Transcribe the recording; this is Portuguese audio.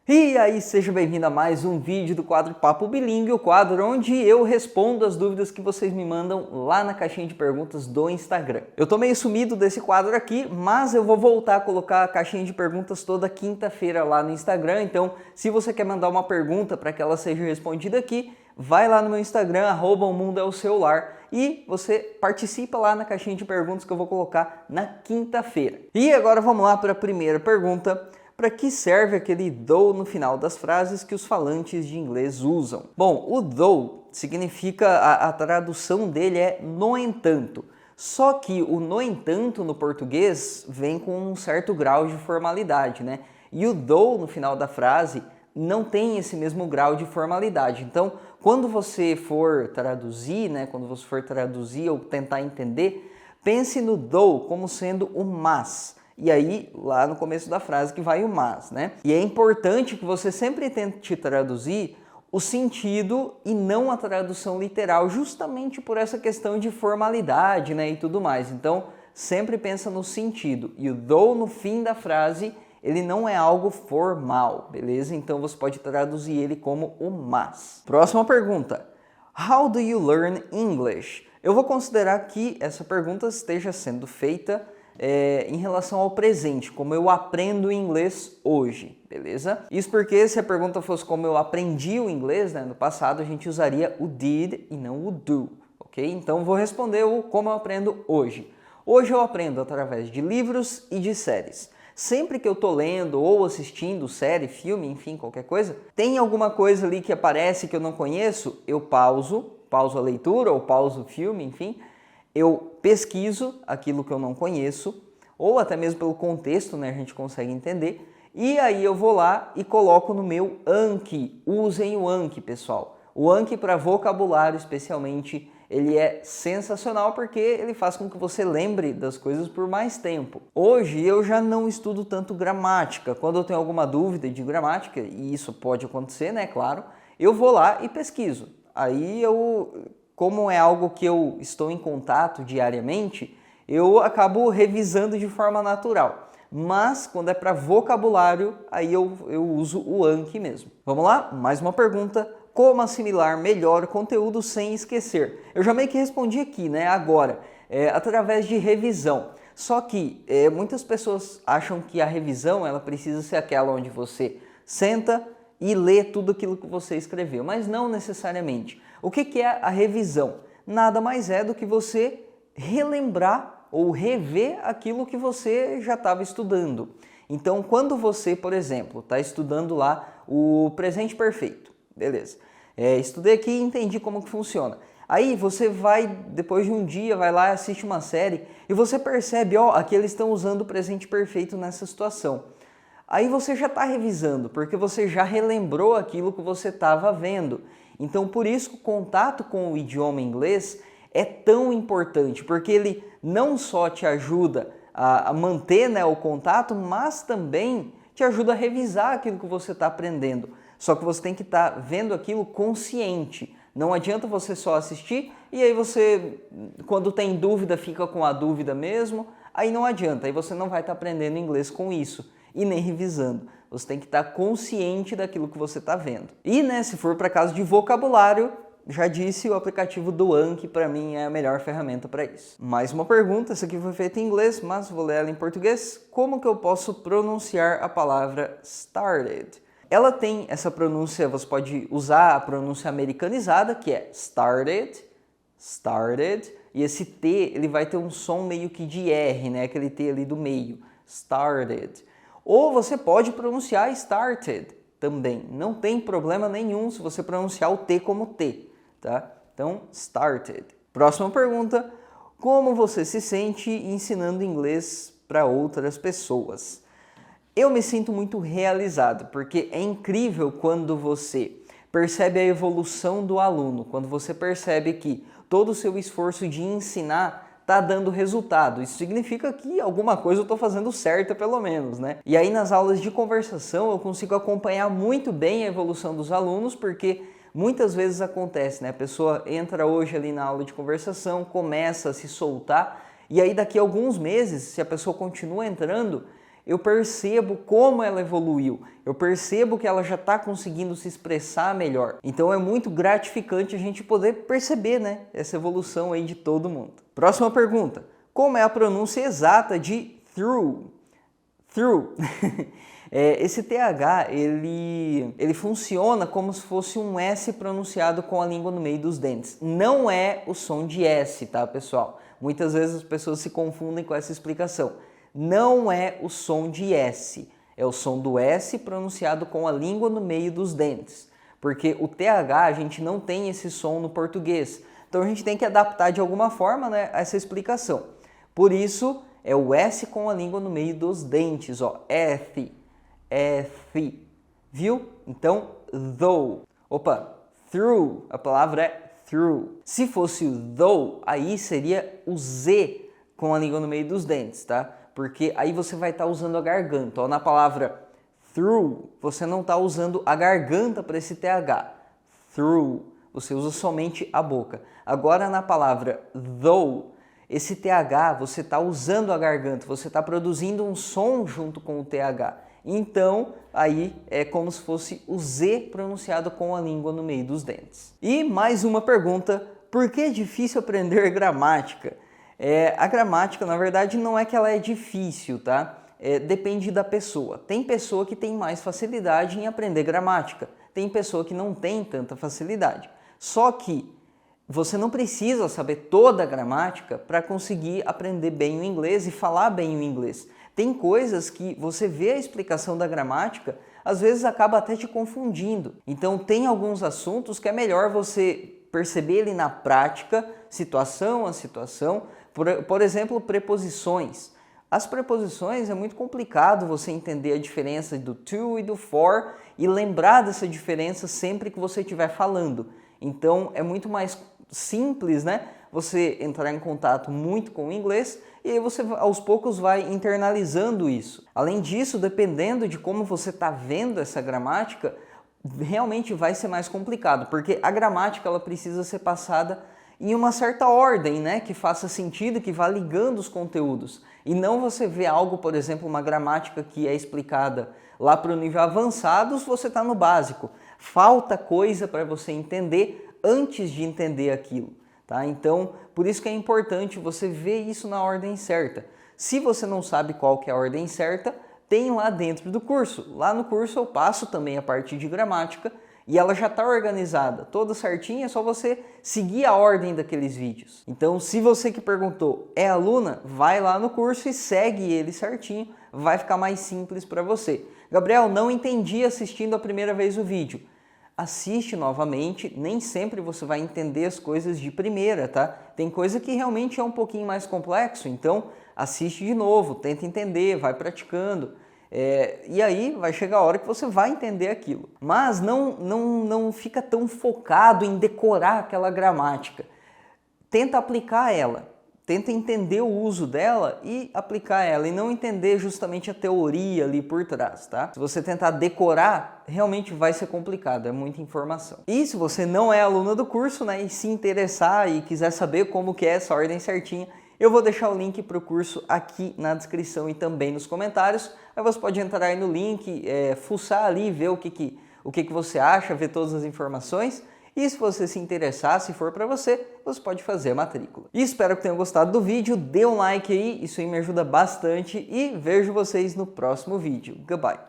E aí, seja bem-vindo a mais um vídeo do quadro Papo Bilíngue, o quadro onde eu respondo as dúvidas que vocês me mandam lá na caixinha de perguntas do Instagram. Eu tô meio sumido desse quadro aqui, mas eu vou voltar a colocar a caixinha de perguntas toda quinta-feira lá no Instagram, então se você quer mandar uma pergunta para que ela seja respondida aqui, vai lá no meu Instagram, @omundoeocelular, e você participa lá na caixinha de perguntas que eu vou colocar na quinta-feira. E agora vamos lá para a primeira pergunta. Para que serve aquele though no final das frases que os falantes de inglês usam? Bom, o though significa, a tradução dele é no entanto. Só que o no entanto no português vem com um certo grau de formalidade, né? E o though no final da frase não tem esse mesmo grau de formalidade. Então, quando você for traduzir, né? Quando você for traduzir ou tentar entender, pense no though como sendo o mas. E aí, lá no começo da frase que vai o mas, né? E é importante que você sempre tente traduzir o sentido e não a tradução literal, justamente por essa questão de formalidade, né, e tudo mais. Então, sempre pensa no sentido. E o though no fim da frase, ele não é algo formal, beleza? Então, você pode traduzir ele como o mas. Próxima pergunta. How do you learn English? Eu vou considerar que essa pergunta esteja sendo feita em relação ao presente, como eu aprendo inglês hoje, beleza? Isso porque se a pergunta fosse como eu aprendi o inglês, né, no passado, a gente usaria o did e não o do, ok? Então vou responder o como eu aprendo hoje. Hoje eu aprendo através de livros e de séries. Sempre que eu tô lendo ou assistindo série, filme, enfim, qualquer coisa, tem alguma coisa ali que aparece que eu não conheço, eu pauso a leitura ou pauso o filme, enfim, eu pesquiso aquilo que eu não conheço, ou até mesmo pelo contexto, né, a gente consegue entender, e aí eu vou lá e coloco no meu Anki. Usem o Anki, pessoal. O Anki para vocabulário, especialmente, ele é sensacional porque ele faz com que você lembre das coisas por mais tempo. Hoje eu já não estudo tanto gramática. Quando eu tenho alguma dúvida de gramática, e isso pode acontecer, né, claro, eu vou lá e pesquiso. Aí como é algo que eu estou em contato diariamente, eu acabo revisando de forma natural. Mas quando é para vocabulário, aí eu uso o Anki mesmo. Vamos lá? Mais uma pergunta. Como assimilar melhor conteúdo sem esquecer? Eu já meio que respondi aqui, né? Agora, através de revisão. Só que muitas pessoas acham que a revisão ela precisa ser aquela onde você senta e lê tudo aquilo que você escreveu, mas não necessariamente. O que é a revisão? Nada mais é do que você relembrar ou rever aquilo que você já estava estudando. Então, quando você, por exemplo, está estudando lá o presente perfeito, beleza. Estudei aqui e entendi como que funciona. Aí você vai, depois de um dia, vai lá e assiste uma série e você percebe, ó, aqui eles estão usando o presente perfeito nessa situação. Aí você já está revisando, porque você já relembrou aquilo que você estava vendo. Então, por isso que o contato com o idioma inglês é tão importante, porque ele não só te ajuda a manter, né, o contato, mas também te ajuda a revisar aquilo que você está aprendendo. Só que você tem que estar vendo aquilo consciente. Não adianta você só assistir e aí você, quando tem dúvida, fica com a dúvida mesmo. Aí não adianta, aí você não vai estar aprendendo inglês com isso e nem revisando. Você tem que estar consciente daquilo que você está vendo. E, né, se for para caso de vocabulário, já disse, o aplicativo do Anki para mim é a melhor ferramenta para isso. Mais uma pergunta, essa aqui foi feita em inglês, mas vou ler ela em português. Como que eu posso pronunciar a palavra started? Ela tem essa pronúncia, você pode usar a pronúncia americanizada, que é started, started, e esse T ele vai ter um som meio que de R, né, aquele T ali do meio, started. Ou você pode pronunciar started também. Não tem problema nenhum se você pronunciar o T como T, tá? Então, started. Próxima pergunta. Como você se sente ensinando inglês para outras pessoas? Eu me sinto muito realizado, porque é incrível quando você percebe a evolução do aluno, quando você percebe que todo o seu esforço de ensinar está dando resultado. Isso significa que alguma coisa eu estou fazendo certa, pelo menos, né? E aí nas aulas de conversação eu consigo acompanhar muito bem a evolução dos alunos, porque muitas vezes acontece, né? A pessoa entra hoje ali na aula de conversação, começa a se soltar, e aí daqui a alguns meses, se a pessoa continua entrando, eu percebo como ela evoluiu, eu percebo que ela já está conseguindo se expressar melhor. Então é muito gratificante a gente poder perceber, né, essa evolução aí de todo mundo. Próxima pergunta, como é a pronúncia exata de through? Through. Esse TH, ele funciona como se fosse um S pronunciado com a língua no meio dos dentes. Não é o som de S, tá, pessoal? Muitas vezes as pessoas se confundem com essa explicação. Não é o som de S, é o som do S pronunciado com a língua no meio dos dentes. Porque o TH, a gente não tem esse som no português. Então a gente tem que adaptar de alguma forma, né, essa explicação. Por isso, é o S com a língua no meio dos dentes, ó. Viu? Então, though. Opa, through, a palavra é through. Se fosse o though, aí seria o Z com a língua no meio dos dentes, tá? Porque aí você vai estar usando a garganta. Ó, na palavra through, você não está usando a garganta para esse TH. Through, você usa somente a boca. Agora na palavra though, esse TH, você está usando a garganta, você está produzindo um som junto com o TH. Então, aí é como se fosse o Z pronunciado com a língua no meio dos dentes. E mais uma pergunta, por que é difícil aprender gramática? A gramática, na verdade, não é que ela é difícil, tá? Depende da pessoa. Tem pessoa que tem mais facilidade em aprender gramática, tem pessoa que não tem tanta facilidade. Só que você não precisa saber toda a gramática para conseguir aprender bem o inglês e falar bem o inglês. Tem coisas que você vê a explicação da gramática, às vezes acaba até te confundindo. Então tem alguns assuntos que é melhor você perceber ele na prática, situação a situação. Por exemplo, preposições. As preposições é muito complicado você entender a diferença do to e do for e lembrar dessa diferença sempre que você estiver falando. Então é muito mais simples, né? Você entrar em contato muito com o inglês e aí você aos poucos vai internalizando isso. Além disso, dependendo de como você está vendo essa gramática, realmente vai ser mais complicado, porque a gramática ela precisa ser passada em uma certa ordem, né? Que faça sentido, que vá ligando os conteúdos. E não você vê algo, por exemplo, uma gramática que é explicada lá para o nível avançado, você está no básico. Falta coisa para você entender antes de entender aquilo, tá? Então, por isso que é importante você ver isso na ordem certa. Se você não sabe qual que é a ordem certa, tem lá dentro do curso. Lá no curso eu passo também a parte de gramática e ela já está organizada, toda certinha, é só você seguir a ordem daqueles vídeos. Então, se você que perguntou é aluna, vai lá no curso e segue ele certinho, vai ficar mais simples para você. Gabriel, não entendi assistindo a primeira vez o vídeo. Assiste novamente, nem sempre você vai entender as coisas de primeira, tá? Tem coisa que realmente é um pouquinho mais complexo, então assiste de novo, tenta entender, vai praticando. E aí vai chegar a hora que você vai entender aquilo. Mas não fica tão focado em decorar aquela gramática. Tenta aplicar ela. Tenta entender o uso dela e aplicar ela, e não entender justamente a teoria ali por trás, tá? Se você tentar decorar, realmente vai ser complicado, é muita informação. E se você não é aluna do curso, né, e se interessar e quiser saber como que é essa ordem certinha, eu vou deixar o link para o curso aqui na descrição e também nos comentários. Aí você pode entrar aí no link, fuçar ali, ver o que você acha, ver todas as informações. E se você se interessar, se for para você, você pode fazer a matrícula. E espero que tenham gostado do vídeo, dê um like aí, isso aí me ajuda bastante e vejo vocês no próximo vídeo. Goodbye!